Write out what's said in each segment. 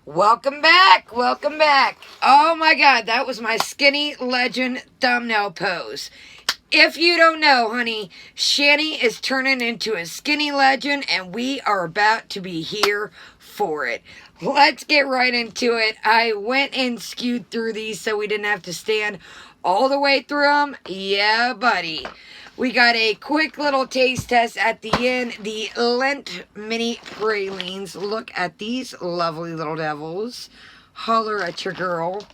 Welcome back, welcome back. Oh my god, that was my skinny legend thumbnail pose. If you don't know, honey, Shanny is turning into a skinny legend and we are about to be here for it. Let's get right into it. I went and skewed through these so we didn't have to stand all the way through them. Yeah, buddy. We got a quick little taste test at the end. The Lent mini pralines. Look at these lovely little devils. Holler at your girl.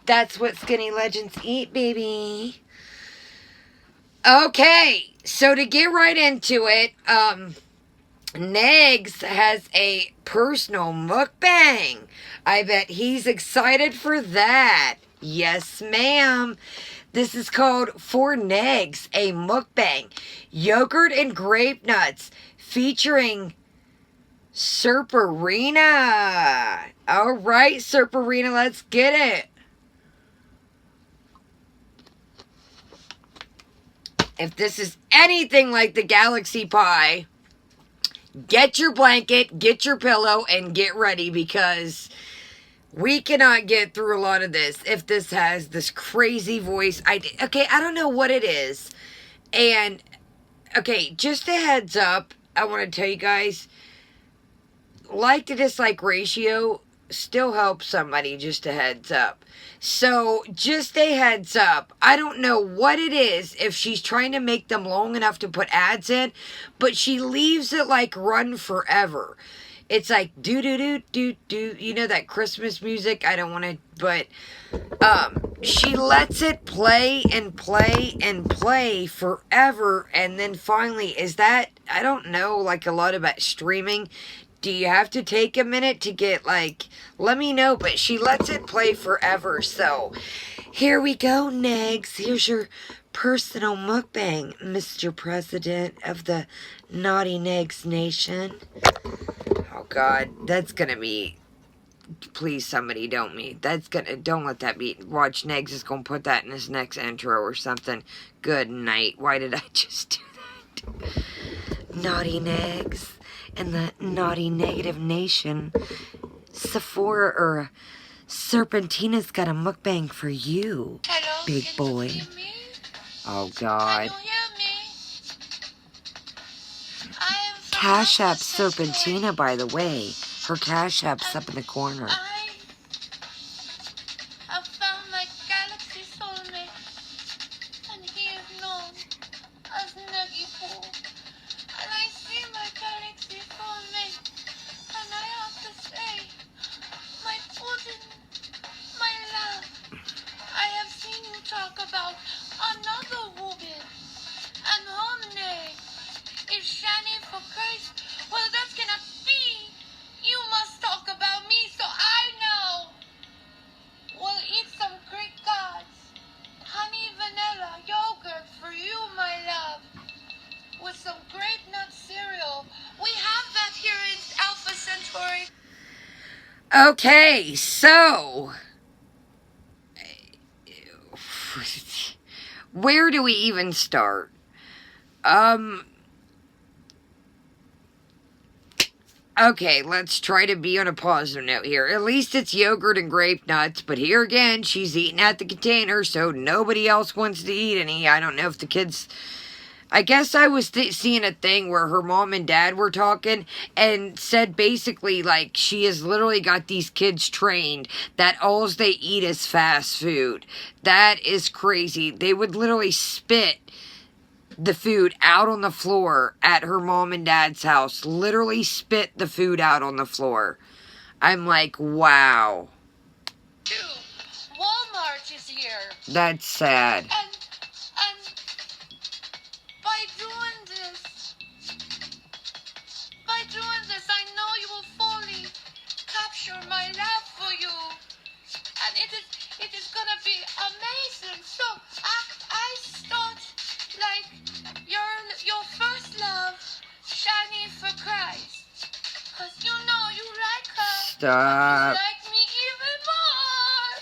That's what skinny legends eat, baby. Okay, so to get right into it, Negz has a personal mukbang. I bet he's excited for that. Yes, ma'am. This is called For Negz, a mukbang. Yogurt and grape nuts featuring Serperina. All right, Serperina, let's get it. If this is anything like the Galaxy Pie, get your blanket, get your pillow, and get ready because we cannot get through a lot of this if this has this crazy voice. I don't know what it is. And, okay, just a heads up, I want to tell you guys, like to dislike ratio still helps somebody, just a heads up. So, just a heads up. I don't know what it is, if she's trying to make them long enough to put ads in, but she leaves it like run forever. It's like do-do-do-do-do. You know that Christmas music? I don't want to, but she lets it play and play and play forever, and then finally, is that, I don't know, like a lot about streaming. Do you have to take a minute to get, like, let me know, but she lets it play forever, so here we go, Negz. Here's your personal mukbang, Mr. President of the Naughty Negz Nation. Oh, God, that's gonna be, please, somebody don't let that be, watch, Negz is gonna put that in his next intro or something. Good night. Why did I just do that? Naughty Negz and the Naughty Negative Nation. Sephora, or Serpentina's got a mukbang for you. Hello, big boy. You hear me? Oh, God. Can you hear me? Cash App Serpentina, by the way. Her Cash App's up in the corner. I found my galaxy soulmate, and he is known as Negz. And I see my galaxy soulmate, and I have to say, my pudding, my love, I have seen you talk about another woman, and her name is ShannyForChrist. Well, that's gonna be. You must talk about me so I know. We'll eat some Greek gods. Honey vanilla yogurt for you, my love. With some grape nut cereal. We have that here in Alpha Centauri. Okay, so where do we even start? Okay, let's try to be on a positive note here. At least it's yogurt and grape nuts, but here again, she's eating at the container, so nobody else wants to eat any. I don't know if the kids, I guess I was seeing a thing where her mom and dad were talking and said basically, like, she has literally got these kids trained that all they eat is fast food. That is crazy. They would literally spit the food out on the floor at her mom and dad's house. Literally spit the food out on the floor. I'm like, wow. Walmart is here. That's sad. And by doing this, I know you will fully capture my love for you. And it is gonna be amazing. So I start like your first love, ShannyForChrist. Cause you know you like her. Stop. You like me even more.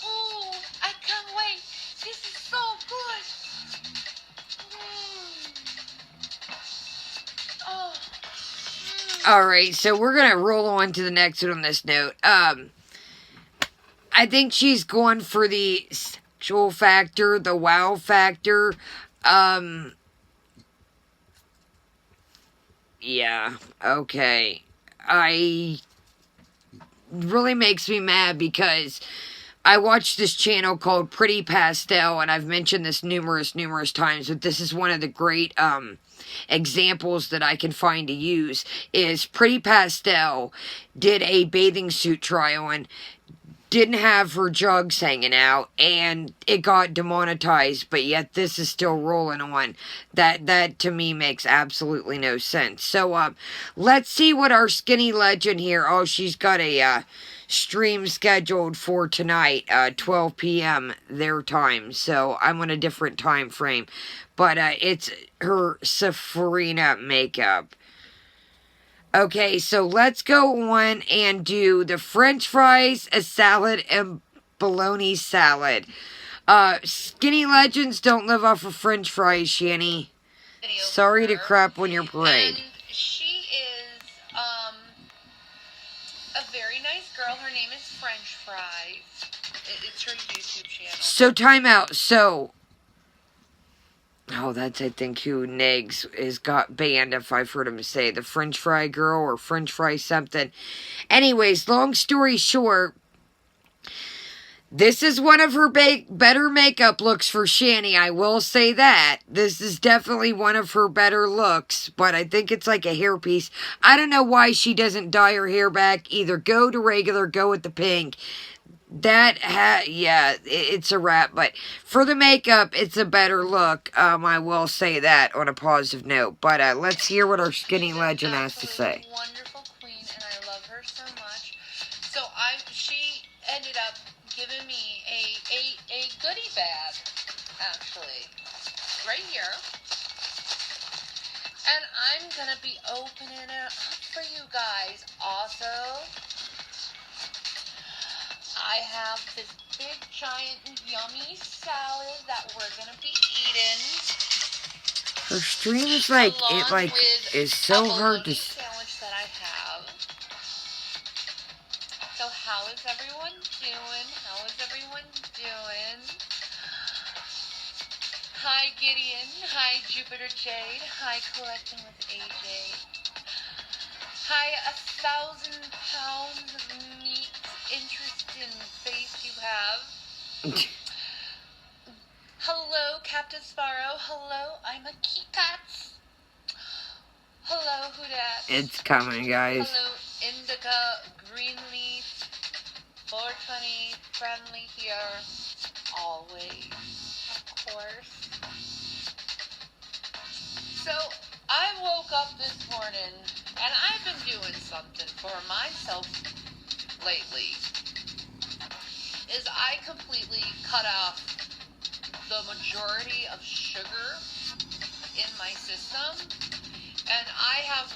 Ooh, I can't wait. This is so good. Oh. Alright, so we're gonna roll on to the next one on this note. I think she's going for the sexual factor, the wow factor. Yeah, okay. Really makes me mad because I watched this channel called Pretty Pastel, and I've mentioned this numerous times, but this is one of the great examples that I can find to use. Is Pretty Pastel did a bathing suit try on, didn't have her jugs hanging out, and it got demonetized, but yet this is still rolling on. That to me makes absolutely no sense. So let's see what our skinny legend here. Oh, she's got a stream scheduled for tonight, 12 p.m. their time, so I'm on a different time frame, but it's her Safarina makeup. Okay, so let's go on and do the French fries, a salad, and bologna salad. Skinny legends don't live off of French fries, Shanny. Sorry to crap on your parade. And she is a very nice girl. Her name is French Fries. It's her YouTube channel. So time out. So, oh, that's I think who Negz has got banned, if I've heard him say, the French fry girl or French fry something. Anyways, long story short, this is one of her better makeup looks for Shanny. I will say that. This is definitely one of her better looks, but I think it's like a hairpiece. I don't know why she doesn't dye her hair back. Either go to regular, go with the pink. Yeah, it's a wrap, but for the makeup, it's a better look. I will say that on a positive note. But let's hear what our skinny legend has to say. Wonderful queen, and I love her so much. So she ended up giving me a goodie bag, actually, right here. And I'm gonna be opening it up for you guys. Also, I have this big, giant, yummy salad that we're gonna be eating. Her stream is like, is so hard to... sandwich that I have. So how is everyone doing? How is everyone doing? Hi, Gideon. Hi, Jupiter Jade. Hi, Collecting with AJ. Hi, 1,000 pounds of meat. Interesting face you have. Hello, Captain Sparrow. Hello, I'm a Keycat. Hello, who dat? It's coming, guys. Hello, Indica, Greenleaf, 420, friendly here, always, of course. So, I woke up this morning, and I've been doing something for myself lately, is I completely cut off the majority of sugar in my system. And I've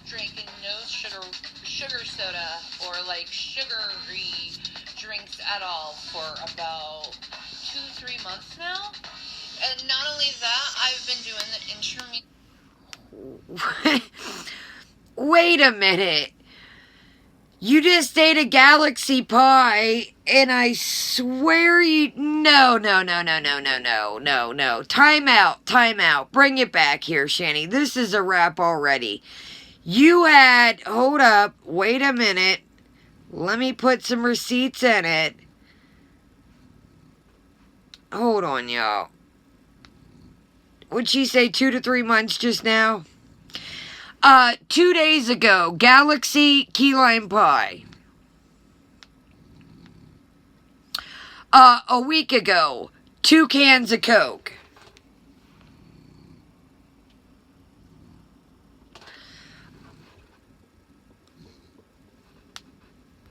drinking no sugar soda or like sugary drinks at all for about 2-3 months now. And not only that, I've been doing the intermittent. Wait a minute. You just ate a Galaxy Pie, and I swear you... No. Time out. Bring it back here, Shanny. This is a wrap already. You had... Hold up. Wait a minute. Let me put some receipts in it. Hold on, y'all. What'd she say, 2 to 3 months just now? 2 days ago, Galaxy Key Lime Pie. A week ago, 2 cans of Coke.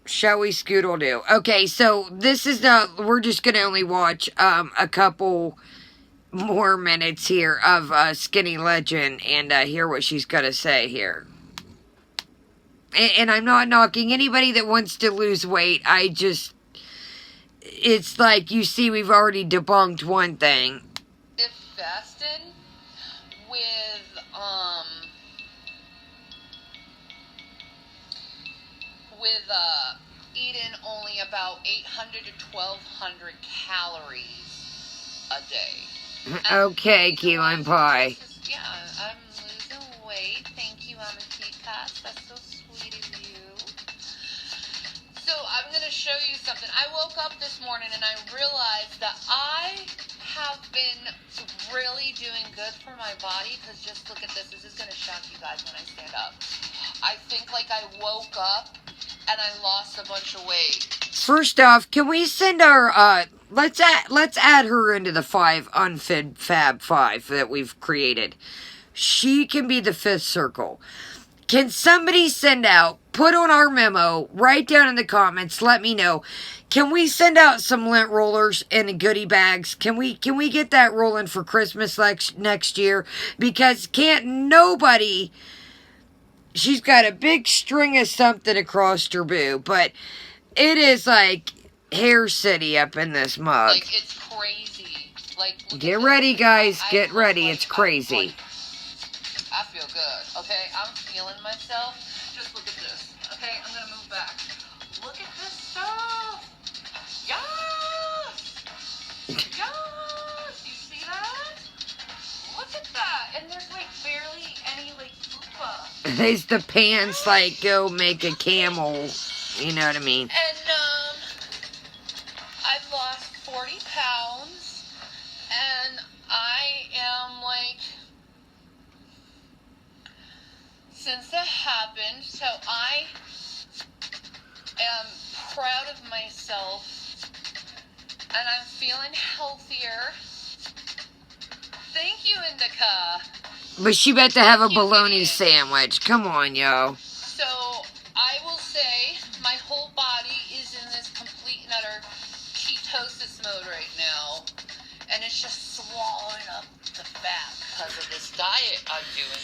Shall we scoodle do? Okay, so this is we're just gonna only watch a couple more minutes here of Skinny Legend and hear what she's gonna say here. And I'm not knocking anybody that wants to lose weight. It's like, you see, we've already debunked one thing. If fasting with with eating only about 800 to 1,200 calories a day. Okay, key lime pie. Yeah, I'm losing weight. Thank you, Mama Teacup. That's so sweet of you. So I'm going to show you something. I woke up this morning and I realized that I have been really doing good for my body, because just look at this. This is going to shock you guys when I stand up. I think like I woke up and I lost a bunch of weight. First off, can we send our let's add her into the 5 unfit fab 5 that we've created. She can be the 5th circle. Can somebody send out, put on our memo, write down in the comments, let me know. Can we send out some lint rollers and goodie bags? Can we get that rolling for Christmas next year? Because can't nobody, she's got a big string of something across her boob, but it is like Hair City up in this mug. Like, it's crazy. Like, get ready, guys. Get ready. It's crazy. I feel good, okay? I'm feeling myself. Just look at this, okay? I'm gonna move back. Look at this stuff. Yes! Yes! You see that? Look at that. And there's, like, barely any, like, fupa. These the pants, like, go make a camel. You know what I mean? And, I've lost 40 pounds. And I am, like... Since that happened, so I am proud of myself, and I'm feeling healthier. Thank you, Indica. But she bet to have a bologna sandwich. Come on, yo. So, I will say, my whole body is in this complete and utter ketosis mode right now, and it's just swallowing up the fat because of this diet I'm doing.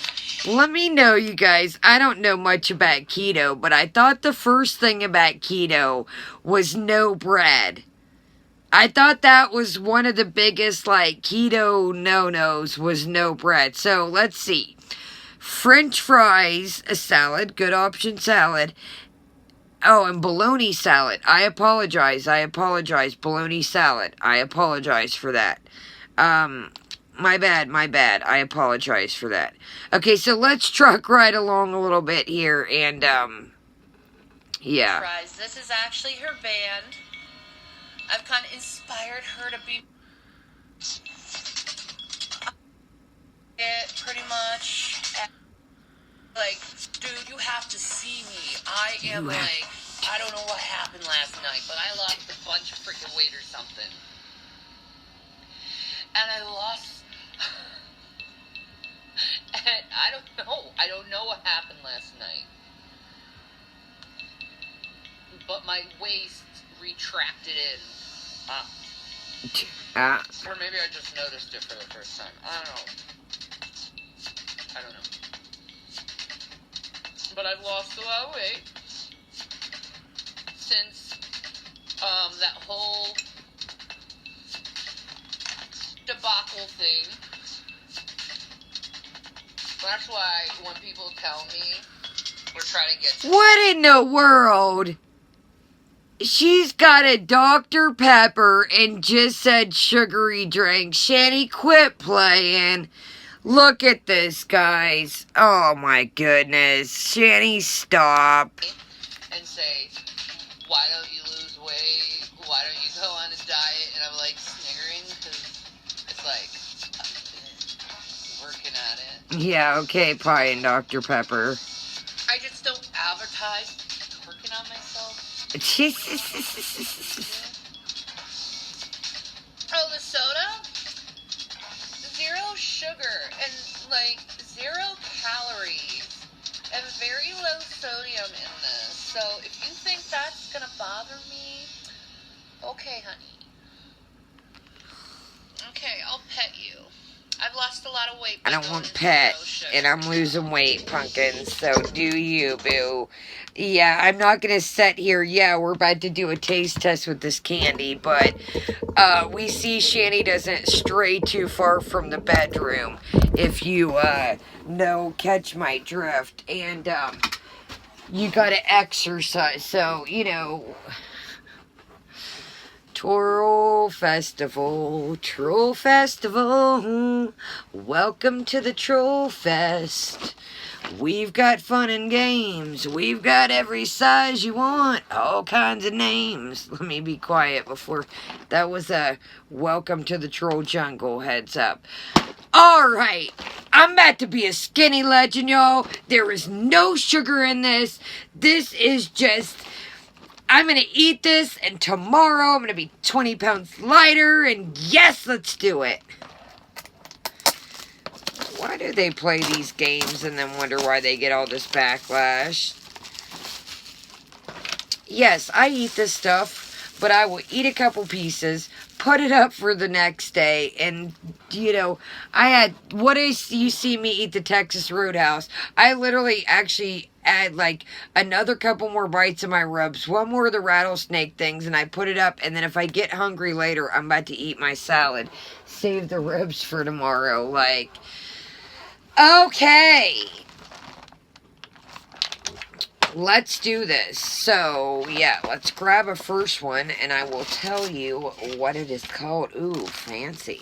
Let me know, you guys. I don't know much about keto, but I thought the first thing about keto was no bread. I thought that was one of the biggest, like, keto no-nos was no bread. So, let's see. French fries, a salad, good option salad. Oh, and bologna salad. I apologize. Bologna salad. I apologize for that. My bad. I apologize for that. Okay, so let's truck right along a little bit here, and, yeah. This is actually her band. I've kind of inspired her to be it, pretty much. Like, dude, you have to see me. I am, like, I don't know what happened last night, but I lost a bunch of freaking weight or something. And I lost... And I don't know what happened last night. But my waist retracted in. Or maybe I just noticed it for the first time. I don't know. But I've lost a lot of weight since that whole debacle thing. That's why when people tell me we're trying to get... What in the world? She's got a Dr. Pepper and just said sugary drink. Shanny, quit playing. Look at this, guys. Oh, my goodness. Shanny, stop. And say, why don't you lose weight? Why don't you go on a diet? And I'm like sniggering because it's like, I've been working at it. Yeah, okay, Pie and Dr. Pepper. I just don't advertise working on myself. Oh, the soda? 0 sugar and like 0 calories and very low sodium in this. So if you think that's gonna bother me, okay, honey. Okay, I'll pet you. I've lost a lot of weight. I don't want pet, and I'm losing weight, pumpkin, so do you, boo. Yeah, I'm not going to sit here. Yeah, we're about to do a taste test with this candy, but we see Shanny doesn't stray too far from the bedroom, if you, catch my drift. And, you gotta exercise. So, you know, Troll Festival, Troll Festival, welcome to the Troll Fest. We've got fun and games, we've got every size you want, all kinds of names. Let me be quiet before, that was a welcome to the Troll Jungle, heads up. Alright, I'm about to be a skinny legend, y'all. There is no sugar in this. This is just, I'm going to eat this, and tomorrow I'm going to be 20 pounds lighter, and yes, let's do it. Why do they play these games and then wonder why they get all this backlash? Yes, I eat this stuff, but I will eat a couple pieces, put it up for the next day, and, you know, I had, what is, you see me eat the Texas Roadhouse, I literally actually add, like, another couple more bites of my ribs, one more of the rattlesnake things, and I put it up, and then if I get hungry later, I'm about to eat my salad. Save the ribs for tomorrow, like, okay. Let's do this. So, yeah, let's grab a first one, and I will tell you what it is called. Ooh, fancy.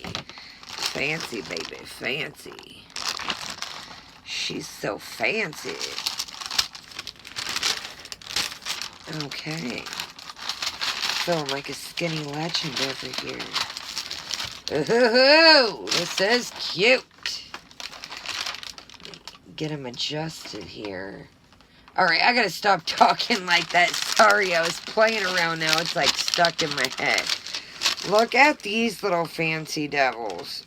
Fancy, baby, fancy. She's so fancy. Okay. Feeling like a skinny legend over here. Ooh, this is cute. Get him adjusted here. Alright, I gotta stop talking like that. Sorry, I was playing around now. It's like stuck in my head. Look at these little fancy devils.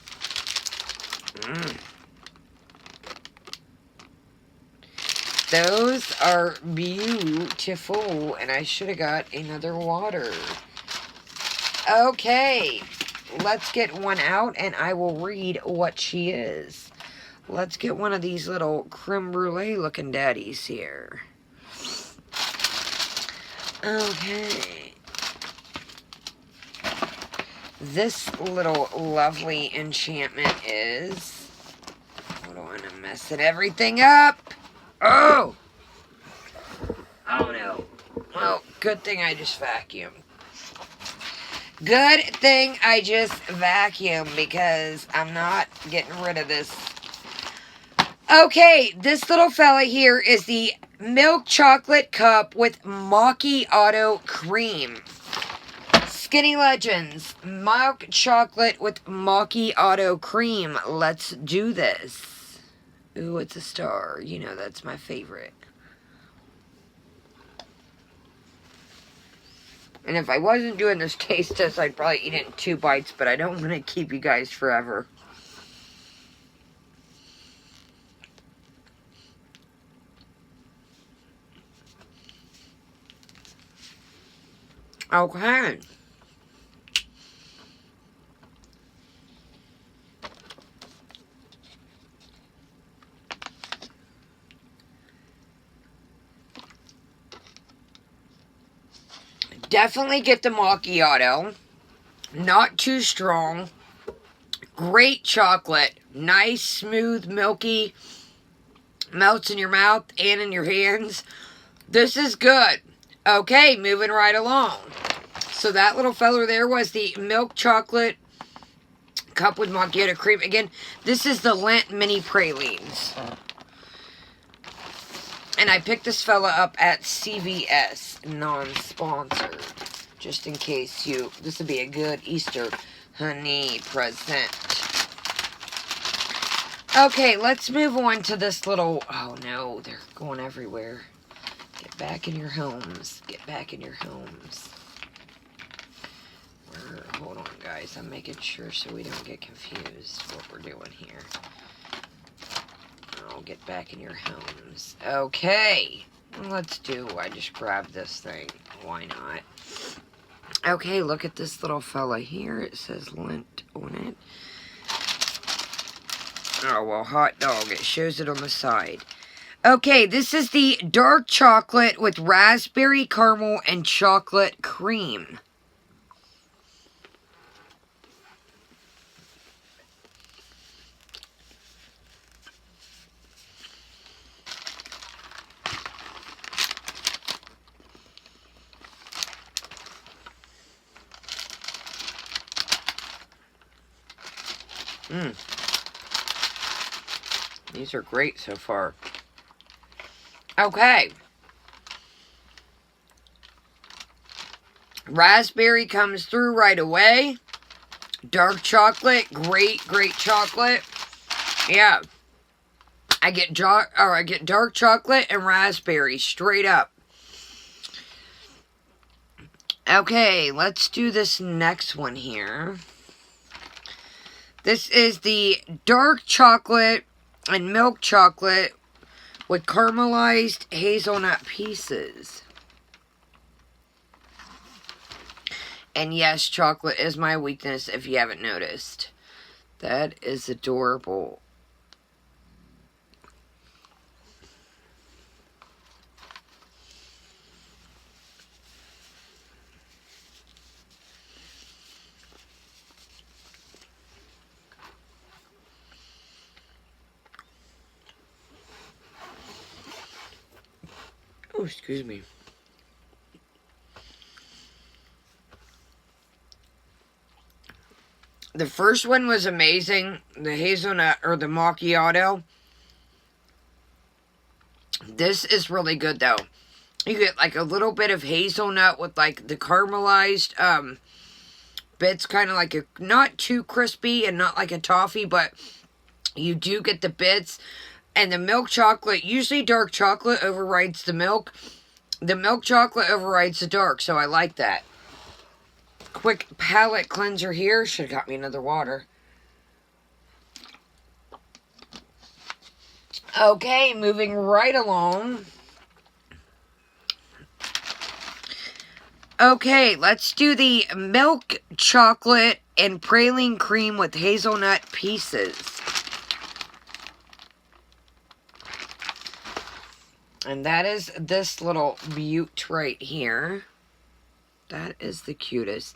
Those are beautiful. And I should have got another water. Okay. Let's get one out and I will read what she is. Let's get one of these little creme brulee looking daddies here. Okay. This little lovely enchantment is... Hold on, I'm messing everything up. Oh! Oh no. Well, good thing I just vacuumed. Good thing I just vacuumed because I'm not getting rid of this. Okay, this little fella here is the milk chocolate cup with macchiato cream. Skinny Legends, milk chocolate with macchiato cream. Let's do this. Ooh, it's a star. You know that's my favorite. And if I wasn't doing this taste test, I'd probably eat it in 2 bites, but I don't want to keep you guys forever. Okay. Definitely get the macchiato. Not too strong. Great chocolate. Nice, smooth, milky. Melts in your mouth and in your hands. This is good. Okay, moving right along. So that little fella there was the milk chocolate cup with macchiato cream. Again, this is the Lent mini pralines. And I picked this fella up at CVS, non-sponsored. Just in case you, this would be a good Easter honey present. Okay, let's move on to this little, oh no, they're going everywhere. Get back in your homes. Get back in your homes. Hold on, guys. I'm making sure so we don't get confused what we're doing here. Oh, get back in your homes. Okay. Let's do, I just grabbed this thing. Why not? Okay, look at this little fella here. It says Lent on it. Oh, well, hot dog. It shows it on the side. Okay, this is the dark chocolate with raspberry caramel and chocolate cream. Mmm. These are great so far. Okay. Raspberry comes through right away. Dark chocolate, great chocolate. Yeah. I get dark chocolate and raspberry straight up. Okay, let's do this next one here. This is the dark chocolate and milk chocolate with caramelized hazelnut pieces. And yes, chocolate is my weakness if you haven't noticed. That is adorable. Oh, excuse me. The first one was amazing. The hazelnut or the macchiato. This is really good though. You get like a little bit of hazelnut with like the caramelized bits, kind of like a not too crispy and not like a toffee, but you do get the bits. And the milk chocolate, usually dark chocolate overrides the milk. The milk chocolate overrides the dark, so I like that. Quick palate cleanser here. Should have got me another water. Okay, moving right along. Okay, let's do the milk chocolate and praline cream with hazelnut pieces. And that is this little beaut right here. That is the cutest.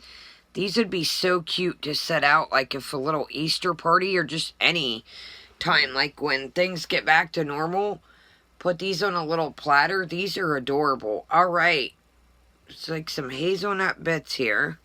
These would be so cute to set out like if a little Easter party or just any time. Like when things get back to normal. Put these on a little platter. These are adorable. Alright. It's like some hazelnut bits here.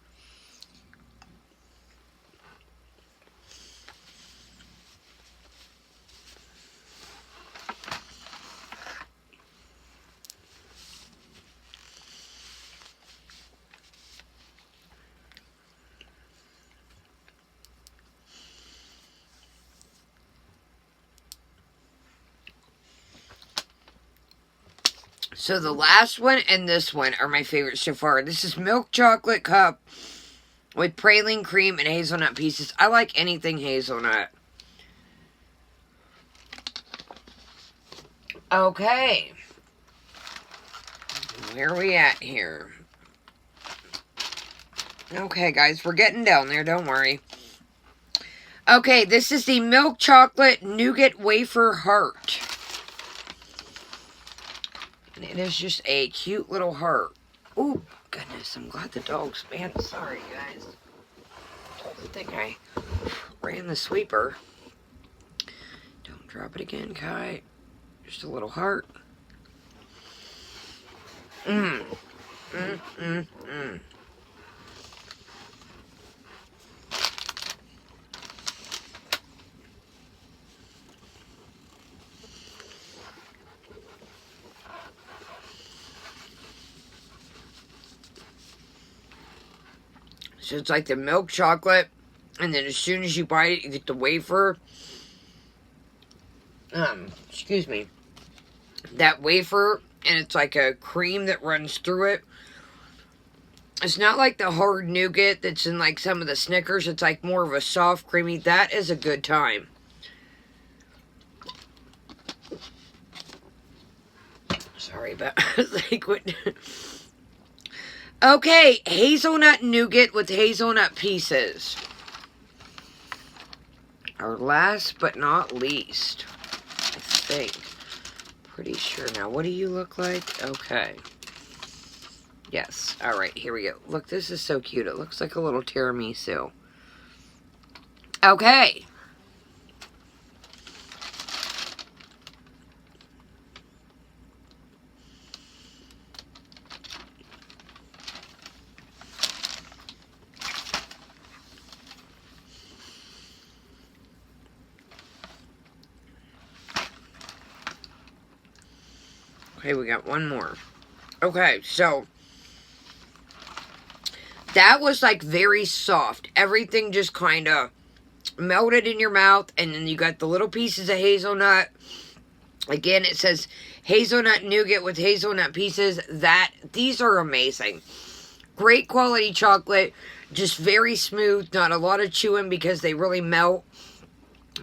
So the last one and this one are my favorites so far. This is milk chocolate cup with praline cream and hazelnut pieces. I like anything hazelnut. Okay. Where are we at here? Okay, guys, we're getting down there. Don't worry. Okay, this is the milk chocolate nougat wafer heart. And it is just a cute little heart. Oh, goodness, I'm glad the dog's, man, sorry, guys. I think I ran the sweeper. Don't drop it again, Kai. Just a little heart. Mmm. Mmm, mmm, mmm. So it's like the milk chocolate, and then as soon as you bite it, you get the wafer. Excuse me. That wafer, and it's like a cream that runs through it. It's not like the hard nougat that's in like some of the Snickers. It's like more of a soft, creamy. That is a good time. Sorry about liquid. Okay, hazelnut nougat with hazelnut pieces. Our last but not least, I think. Pretty sure. Now, what do you look like? Okay. Yes. Alright, here we go. Look, this is so cute. It looks like a little tiramisu. Okay. Okay, we got one more. Okay, so that was like very soft. Everything just kind of melted in your mouth, and then you got the little pieces of hazelnut. Again, it says hazelnut nougat with hazelnut pieces. These are amazing. Great quality chocolate, just very smooth, not a lot of chewing because they really melt,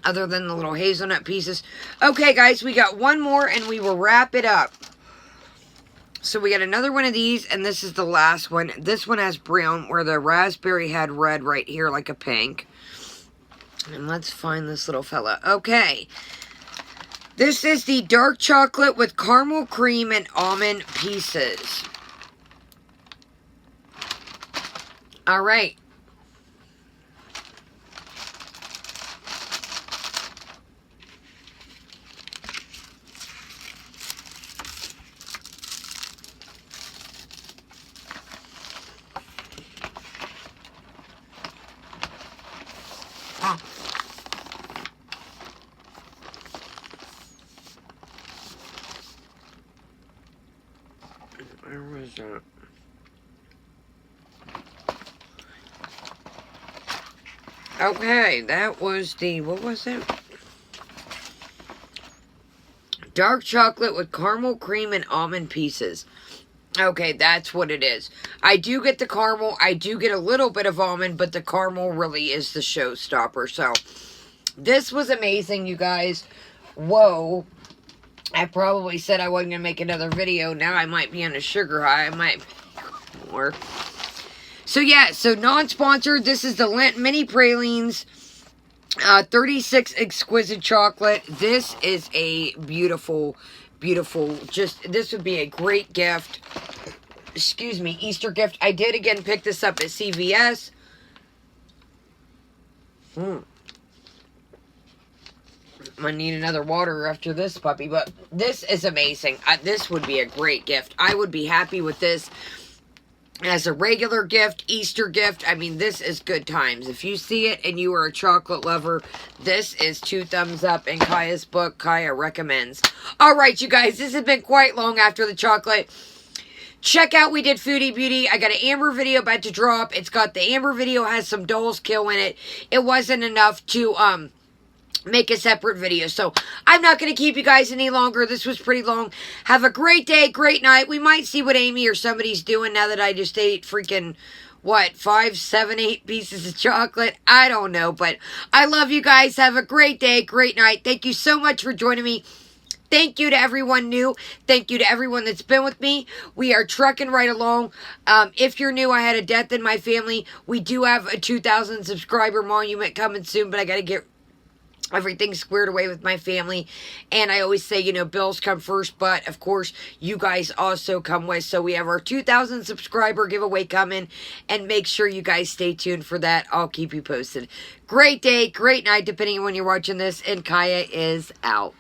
other than the little hazelnut pieces. Okay, guys, we got one more, and we will wrap it up. So we got another one of these, and this is the last one. This one has brown, where the raspberry had red right here, like a pink. And let's find this little fella. Okay. This is the dark chocolate with caramel cream and almond pieces. All right. Where was that? Okay, that was the, what was it? Dark chocolate with caramel cream and almond pieces. Okay, that's what it is. I do get the caramel. I do get a little bit of almond, but the caramel really is the showstopper. So, this was amazing, you guys. Whoa. I probably said I wasn't going to make another video. Now I might be on a sugar high. I might be more. So, yeah. So, non-sponsored. This is the Lent Mini Pralines. 36 exquisite chocolate. This is a beautiful, beautiful, this would be a great gift. Excuse me, Easter gift. I did again pick this up at CVS. I'm gonna need another water after this puppy, but this is amazing. This would be a great gift. I would be happy with this as a regular gift, Easter gift. I mean, this is good times. If you see it and you are a chocolate lover, this is 2 thumbs up in Kaya's book. Kaya recommends. All right, you guys, this has been quite long after the chocolate. Check out We Did Foodie Beauty. I got an Amber video about to drop. It's got the Amber video has some Doll's Kill in it. It wasn't enough to make a separate video. So, I'm not going to keep you guys any longer. This was pretty long. Have a great day, great night. We might see what Amy or somebody's doing now that I just ate freaking, 5, 7, 8 pieces of chocolate? I don't know, but I love you guys. Have a great day, great night. Thank you so much for joining me. Thank you to everyone new. Thank you to everyone that's been with me. We are trucking right along. If you're new, I had a death in my family. We do have a 2,000 subscriber monument coming soon, but I got to get everything squared away with my family. And I always say, bills come first, but of course, you guys also come with. So we have our 2,000 subscriber giveaway coming, and make sure you guys stay tuned for that. I'll keep you posted. Great day, great night, depending on when you're watching this, and Kaya is out.